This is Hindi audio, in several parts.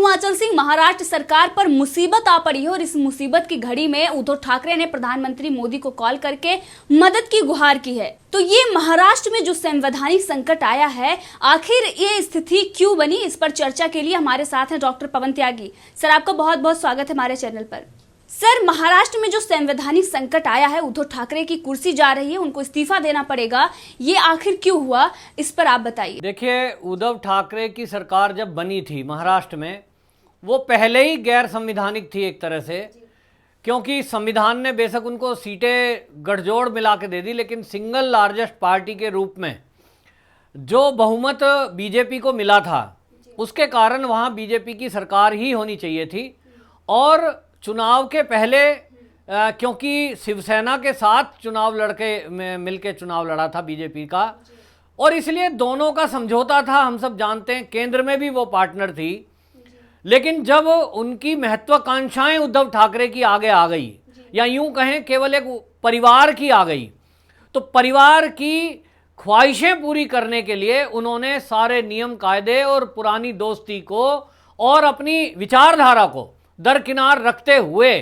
हिमाचल सिंह, महाराष्ट्र सरकार पर मुसीबत आ पड़ी है और इस मुसीबत की घड़ी में उद्धव ठाकरे ने प्रधानमंत्री मोदी को कॉल करके मदद की गुहार की है। तो ये महाराष्ट्र में जो संवैधानिक संकट आया है, आखिर ये स्थिति क्यों बनी, इस पर चर्चा के लिए हमारे साथ हैं डॉक्टर पवन त्यागी। सर, आपका बहुत बहुत स्वागत है हमारे चैनल पर। सर, महाराष्ट्र में जो संवैधानिक संकट आया है, उद्धव ठाकरे की कुर्सी जा रही है, उनको इस्तीफा देना पड़ेगा, ये आखिर क्यों हुआ, इस पर आप बताइए। देखिए, उद्धव ठाकरे की सरकार जब बनी थी महाराष्ट्र में, वो पहले ही गैर संविधानिक थी एक तरह से, क्योंकि संविधान ने बेशक उनको सीटें गठजोड़ मिला के दे दी, लेकिन सिंगल लार्जेस्ट पार्टी के रूप में जो बहुमत बीजेपी को मिला था, उसके कारण वहाँ बीजेपी की सरकार ही होनी चाहिए थी। और चुनाव के पहले क्योंकि शिवसेना के साथ चुनाव मिलके चुनाव लड़ा था बीजेपी का, और इसलिए दोनों का समझौता था। हम सब जानते हैं, केंद्र में भी वो पार्टनर थी, लेकिन जब उनकी महत्वाकांक्षाएं उद्धव ठाकरे की आगे आ गई, या यूं कहें केवल एक परिवार की आ गई, तो परिवार की ख्वाहिशें पूरी करने के लिए उन्होंने सारे नियम कायदे और पुरानी दोस्ती को और अपनी विचारधारा को दरकिनार रखते हुए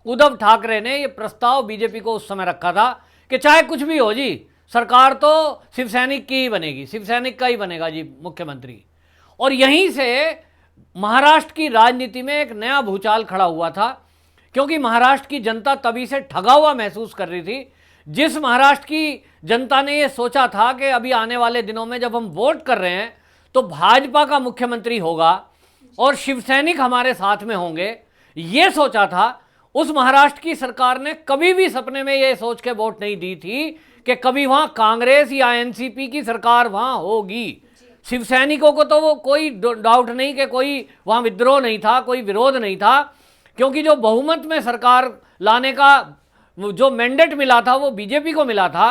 उद्धव ठाकरे ने ये प्रस्ताव बीजेपी को उस समय रखा था कि चाहे कुछ भी हो जी, सरकार तो शिवसैनिक की ही बनेगी, शिवसैनिक का ही बनेगा जी मुख्यमंत्री। और यहीं से महाराष्ट्र की राजनीति में एक नया भूचाल खड़ा हुआ था, क्योंकि महाराष्ट्र की जनता तभी से ठगा हुआ महसूस कर रही थी। जिस महाराष्ट्र की जनता ने ये सोचा था कि अभी आने वाले दिनों में जब हम वोट कर रहे हैं तो भाजपा का मुख्यमंत्री होगा और शिवसैनिक हमारे साथ में होंगे, ये सोचा था, उस महाराष्ट्र की सरकार ने कभी भी सपने में ये सोच के वोट नहीं दी थी कि कभी वहाँ कांग्रेस या एनसीपी की सरकार वहाँ होगी। शिवसैनिकों को तो वो कोई डाउट नहीं कि कोई वहाँ विद्रोह नहीं था, कोई विरोध नहीं था, क्योंकि जो बहुमत में सरकार लाने का जो मैंडेट मिला था वो बीजेपी को मिला था,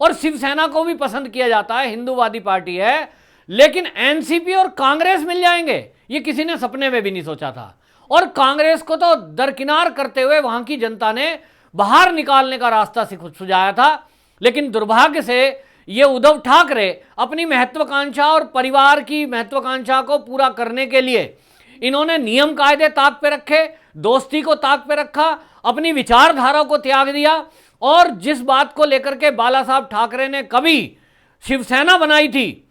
और शिवसेना को भी पसंद किया जाता है, हिंदूवादी पार्टी है। लेकिन एनसीपी और कांग्रेस मिल जाएंगे, ये किसी ने सपने में भी नहीं सोचा था। और कांग्रेस को तो दरकिनार करते हुए वहां की जनता ने बाहर निकालने का रास्ता सुझाया था। लेकिन दुर्भाग्य से ये उद्धव ठाकरे अपनी महत्वाकांक्षा और परिवार की महत्वाकांक्षा को पूरा करने के लिए इन्होंने नियम कायदे ताक पे रखे, दोस्ती को ताक पे रखा, अपनी विचारधारा को त्याग दिया। और जिस बात को लेकर के बाला साहब ठाकरे ने कभी शिवसेना बनाई थी,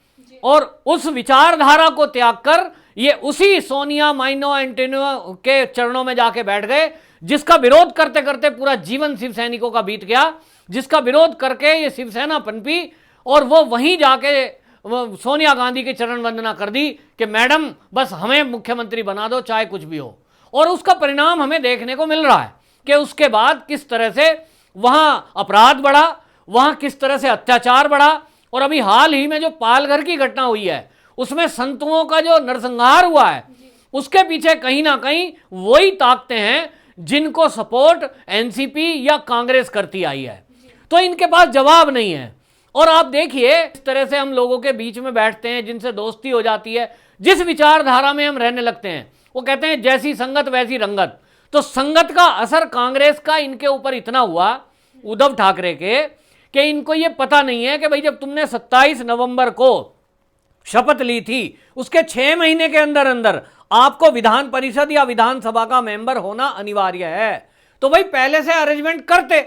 और उस विचारधारा को त्याग कर ये उसी सोनिया माइनो एंटोनियो के चरणों में जाके बैठ गए, जिसका विरोध करते करते पूरा जीवन शिवसैनिकों का बीत गया, जिसका विरोध करके ये शिवसेना पनपी, और वो वहीं जाके सोनिया गांधी की चरण वंदना कर दी कि मैडम बस हमें मुख्यमंत्री बना दो, चाहे कुछ भी हो। और उसका परिणाम हमें देखने को मिल रहा है कि उसके बाद किस तरह से वहां अपराध बढ़ा, वहां किस तरह से अत्याचार बढ़ा। और अभी हाल ही में जो पालघर की घटना हुई है, उसमें संतों का जो नरसंहार हुआ है, उसके पीछे कहीं ना कहीं वही ताकतें हैं जिनको सपोर्ट एनसीपी या कांग्रेस करती आई है। तो इनके पास जवाब नहीं है। और आप देखिए, इस तरह से हम लोगों के बीच में बैठते हैं, जिनसे दोस्ती हो जाती है, जिस विचारधारा में हम रहने लगते हैं, वो कहते हैं जैसी संगत वैसी रंगत। तो संगत का असर कांग्रेस का इनके ऊपर इतना हुआ, उद्धव ठाकरे के, कि इनको ये पता नहीं है कि भाई जब तुमने 27 नवंबर को शपथ ली थी, उसके 6 महीने के अंदर अंदर आपको विधान परिषद या विधानसभा का मेंबर होना अनिवार्य है। तो भाई पहले से अरेंजमेंट करते,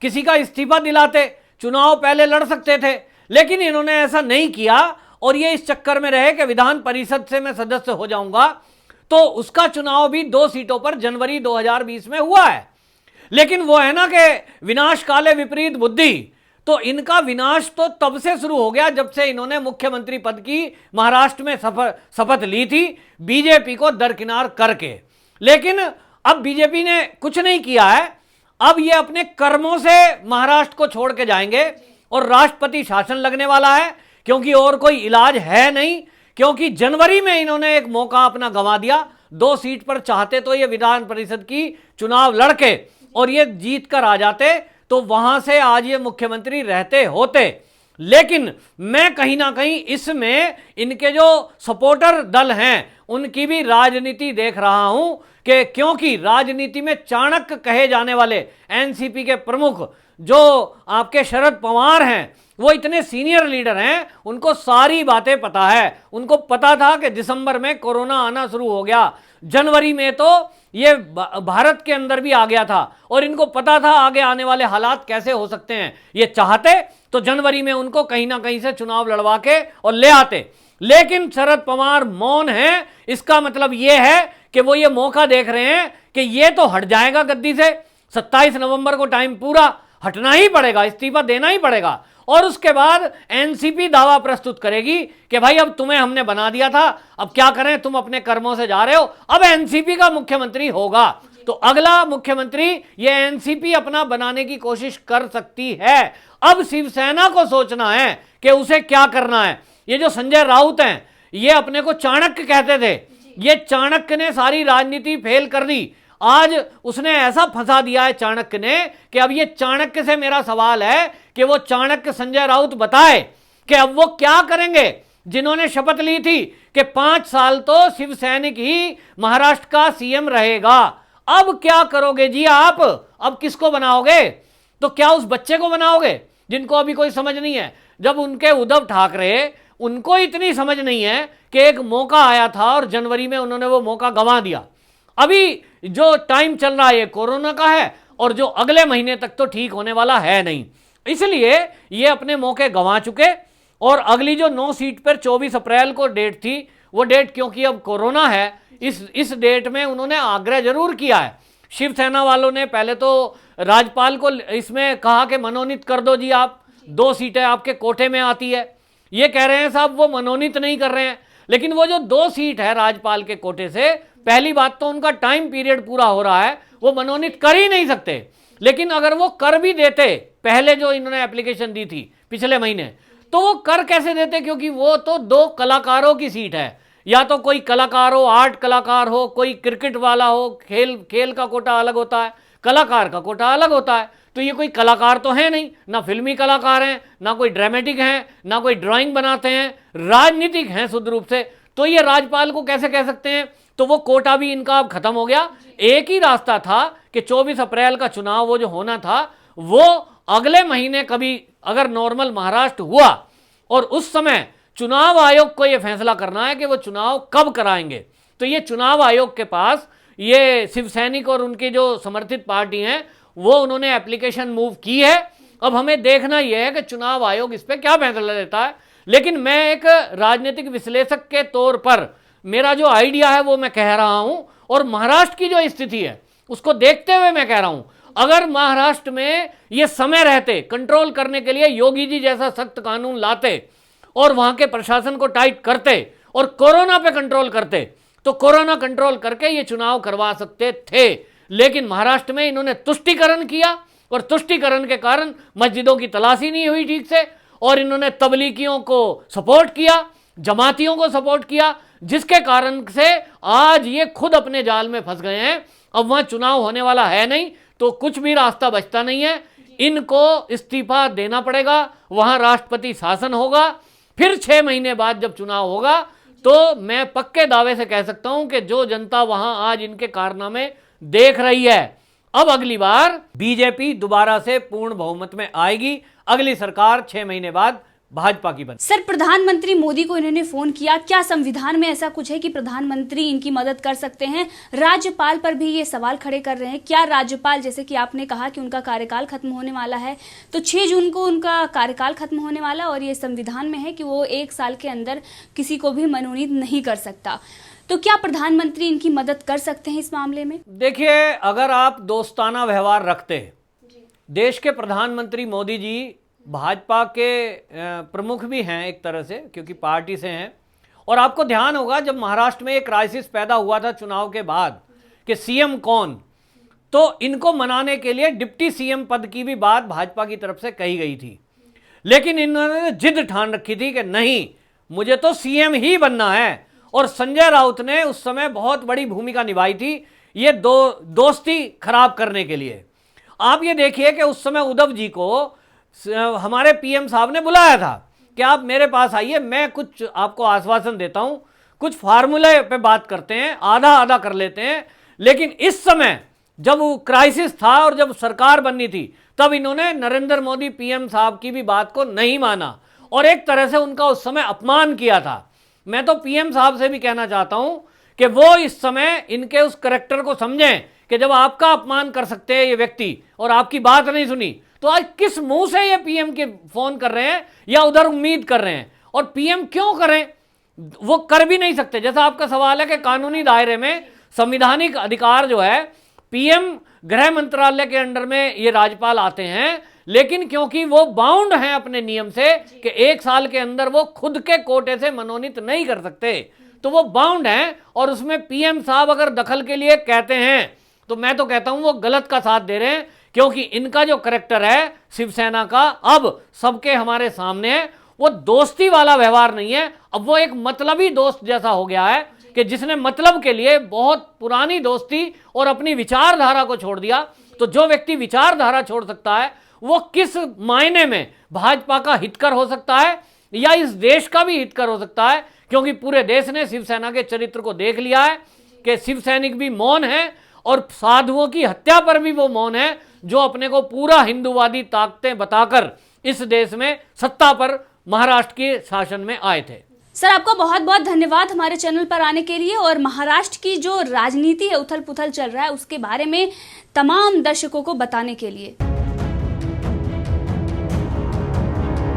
किसी का इस्तीफा दिलाते, चुनाव पहले लड़ सकते थे। लेकिन इन्होंने ऐसा नहीं किया, और ये इस चक्कर में रहे कि विधान परिषद से मैं सदस्य हो जाऊंगा। तो उसका चुनाव भी 2 सीटों पर जनवरी 2020 में हुआ है। लेकिन वो है ना कि विनाश काले विपरीत बुद्धि, तो इनका विनाश तो तब से शुरू हो गया जब से इन्होंने मुख्यमंत्री पद की महाराष्ट्र में शपथ ली थी, बीजेपी को दरकिनार करके। लेकिन अब बीजेपी ने कुछ नहीं किया है, अब ये अपने कर्मों से महाराष्ट्र को छोड़ के जाएंगे, और राष्ट्रपति शासन लगने वाला है, क्योंकि और कोई इलाज है नहीं। क्योंकि जनवरी में इन्होंने एक मौका अपना गंवा दिया, 2 सीट पर चाहते तो ये विधान परिषद की चुनाव लड़के और ये जीत कर आ जाते, तो वहां से आज ये मुख्यमंत्री रहते होते। लेकिन मैं कहीं ना कहीं इसमें इनके जो सपोर्टर दल हैं उनकी भी राजनीति देख रहा हूं कि क्योंकि राजनीति में चाणक्य कहे जाने वाले एनसीपी के प्रमुख जो आपके शरद पवार हैं, वो इतने सीनियर लीडर हैं, उनको सारी बातें पता है। उनको पता था कि दिसंबर में कोरोना आना शुरू हो गया, जनवरी में तो ये भारत के अंदर भी आ गया था, और इनको पता था आगे आने वाले हालात कैसे हो सकते हैं। ये चाहते तो जनवरी में उनको कहीं ना कहीं से चुनाव लड़वा के और ले आते, लेकिन शरद पवार मौन हैं। इसका मतलब ये है कि वो ये मौका देख रहे हैं कि ये तो हट जाएगा गद्दी से, 27 नवंबर को टाइम पूरा, हटना ही पड़ेगा, इस्तीफा देना ही पड़ेगा, और उसके बाद एनसीपी दावा प्रस्तुत करेगी कि भाई अब तुम्हें हमने बना दिया था, अब क्या करें, तुम अपने कर्मों से जा रहे हो, अब एनसीपी का मुख्यमंत्री होगा। तो अगला मुख्यमंत्री ये एनसीपी अपना बनाने की कोशिश कर सकती है। अब शिवसेना को सोचना है कि उसे क्या करना है। ये जो संजय राउत हैं, ये अपने को चाणक्य कहते थे, ये चाणक्य ने सारी राजनीति फेल कर दी। आज उसने ऐसा फंसा दिया है चाणक्य ने कि अब ये चाणक्य से मेरा सवाल है कि वो चाणक्य संजय राउत बताए कि अब वो क्या करेंगे। जिन्होंने शपथ ली थी कि 5 साल तो शिवसैनिक ही महाराष्ट्र का सीएम रहेगा, अब क्या करोगे जी आप? अब किसको बनाओगे? तो क्या उस बच्चे को बनाओगे जिनको अभी कोई समझ नहीं है? जब उनके उद्धव ठाकरे, उनको इतनी समझ नहीं है कि एक मौका आया था और जनवरी में उन्होंने वो मौका गंवा दिया। अभी जो टाइम चल रहा है ये कोरोना का है, और जो अगले महीने तक तो ठीक होने वाला है नहीं, इसलिए ये अपने मौके गंवा चुके। और अगली जो 9 सीट पर 24 अप्रैल को डेट थी, वो डेट क्योंकि अब कोरोना है, इस डेट में उन्होंने आग्रह जरूर किया है। शिवसेना वालों ने पहले तो राज्यपाल को इसमें कहा कि मनोनीत कर दो जी, आप 2 सीटें आपके कोटे में आती है। ये कह रहे हैं साहब वो मनोनीत नहीं कर रहे हैं, लेकिन वो जो 2 सीट है राज्यपाल के कोटे से, पहली बात तो उनका टाइम पीरियड पूरा हो रहा है, वो मनोनीत कर ही नहीं सकते। लेकिन अगर वो कर भी देते, पहले जो इन्होंने एप्लीकेशन दी थी पिछले महीने, तो वो कर कैसे देते? क्योंकि वो तो 2 कलाकारों की सीट है, या तो कोई कलाकार हो, आर्ट कलाकार हो, कोई क्रिकेट वाला हो, खेल का कोटा अलग होता है, कलाकार का कोटा अलग होता है। तो ये कोई कलाकार तो है नहीं, ना फिल्मी कलाकार हैं, ना कोई ड्रामेटिक हैं, ना कोई ड्राइंग बनाते हैं, राजनीतिक हैं शुद्ध रूप से। तो ये राज्यपाल को कैसे कह सकते हैं? तो वो कोटा भी इनका अब खत्म हो गया। एक ही रास्ता था कि 24 अप्रैल का चुनाव वो जो होना था, वो अगले महीने कभी अगर नॉर्मल महाराष्ट्र हुआ, और उस समय चुनाव आयोग को यह फैसला करना है कि वो चुनाव कब कराएंगे। तो ये चुनाव आयोग के पास ये शिवसैनिक और उनकी जो समर्थित पार्टी हैं, वो उन्होंने एप्लीकेशन मूव की है। अब हमें देखना यह है कि चुनाव आयोग इस पर क्या फैसला लेता है। लेकिन मैं एक राजनीतिक विश्लेषक के तौर पर मेरा जो आइडिया है वो मैं कह रहा हूं, और महाराष्ट्र की जो स्थिति है उसको देखते हुए मैं कह रहा हूं, अगर महाराष्ट्र में ये समय रहते कंट्रोल करने के लिए योगी जी जैसा सख्त कानून लाते और वहां के प्रशासन को टाइट करते और कोरोना पे कंट्रोल करते, तो कोरोना कंट्रोल करके ये चुनाव करवा सकते थे। लेकिन महाराष्ट्र में इन्होंने तुष्टीकरण किया, और तुष्टीकरण के कारण मस्जिदों की तलाशी नहीं हुई ठीक से, और इन्होंने तबलीगियों को सपोर्ट किया, जमातियों को सपोर्ट किया, जिसके कारण से आज ये खुद अपने जाल में फंस गए हैं। अब वहां चुनाव होने वाला है नहीं, तो कुछ भी रास्ता बचता नहीं है, इनको इस्तीफा देना पड़ेगा। वहां राष्ट्रपति शासन होगा, फिर 6 महीने बाद जब चुनाव होगा, तो मैं पक्के दावे से कह सकता हूं कि जो जनता वहां आज इनके कारनामे देख रही है, अब अगली बार बीजेपी दोबारा से पूर्ण बहुमत में आएगी। अगली सरकार 6 महीने बाद भाजपा की बन। सर, प्रधानमंत्री मोदी को इन्होंने फोन किया, क्या संविधान में ऐसा कुछ है कि प्रधानमंत्री इनकी मदद कर सकते हैं? राज्यपाल पर भी ये सवाल खड़े कर रहे हैं, क्या राज्यपाल, जैसे कि आपने कहा कि उनका कार्यकाल खत्म होने वाला है, तो 6 जून को उनका कार्यकाल खत्म होने वाला, और ये संविधान में है कि वो 1 साल के अंदर किसी को भी मनोनीत नहीं कर सकता, तो क्या प्रधानमंत्री इनकी मदद कर सकते हैं इस मामले में? देखिए, अगर आप दोस्ताना व्यवहार रखते हैं, देश के प्रधानमंत्री मोदी जी भाजपा के प्रमुख भी हैं एक तरह से, क्योंकि पार्टी से हैं, और आपको ध्यान होगा जब महाराष्ट्र में एक क्राइसिस पैदा हुआ था चुनाव के बाद कि सीएम कौन, तो इनको मनाने के लिए डिप्टी सीएम पद की भी बात भाजपा की तरफ से कही गई थी। लेकिन इन्होंने जिद ठान रखी थी कि नहीं, मुझे तो सीएम ही बनना है, और संजय राउत ने उस समय बहुत बड़ी भूमिका निभाई थी ये दोस्ती खराब करने के लिए। आप ये देखिए कि उस समय उद्धव जी को हमारे पीएम साहब ने बुलाया था कि आप मेरे पास आइए, मैं कुछ आपको आश्वासन देता हूं, कुछ फार्मूले पे बात करते हैं, आधा आधा कर लेते हैं। लेकिन इस समय जब वो क्राइसिस था और जब सरकार बननी थी, तब इन्होंने नरेंद्र मोदी पीएम साहब की भी बात को नहीं माना और एक तरह से उनका उस समय अपमान किया था। मैं तो पीएम साहब से भी कहना चाहता हूं कि वो इस समय इनके उस करैक्टर को समझें कि जब आपका अपमान कर सकते हैं ये व्यक्ति और आपकी बात नहीं सुनी, तो आज किस मुंह से ये पीएम के फोन कर रहे हैं या उधर उम्मीद कर रहे हैं। और पीएम क्यों करें, वो कर भी नहीं सकते। जैसा आपका सवाल है कि कानूनी दायरे में संवैधानिक अधिकार जो है, पीएम गृह मंत्रालय के अंडर में ये राज्यपाल आते हैं, लेकिन क्योंकि वो बाउंड हैं अपने नियम से कि 1 साल के अंदर वो खुद के कोटे से मनोनीत नहीं कर सकते, तो वो बाउंड हैं। और उसमें पीएम साहब अगर दखल के लिए कहते हैं तो मैं तो कहता हूं वो गलत का साथ दे रहे हैं, क्योंकि इनका जो करैक्टर है शिवसेना का अब सबके हमारे सामने है। वो दोस्ती वाला व्यवहार नहीं है, अब वो एक मतलबी दोस्त जैसा हो गया है कि जिसने मतलब के लिए बहुत पुरानी दोस्ती और अपनी विचारधारा को छोड़ दिया। तो जो व्यक्ति विचारधारा छोड़ सकता है वो किस मायने में भाजपा का हितकर हो सकता है या इस देश का भी हितकर हो सकता है, क्योंकि पूरे देश ने शिवसेना के चरित्र को देख लिया है कि शिव सैनिक भी मौन है और साधुओं की हत्या पर भी वो मौन है, जो अपने को पूरा हिंदूवादी ताकतें बताकर इस देश में सत्ता पर महाराष्ट्र के शासन में आए थे। सर, आपका बहुत बहुत धन्यवाद हमारे चैनल पर आने के लिए और महाराष्ट्र की जो राजनीति है, उथल पुथल चल रहा है, उसके बारे में तमाम दर्शकों को बताने के लिए।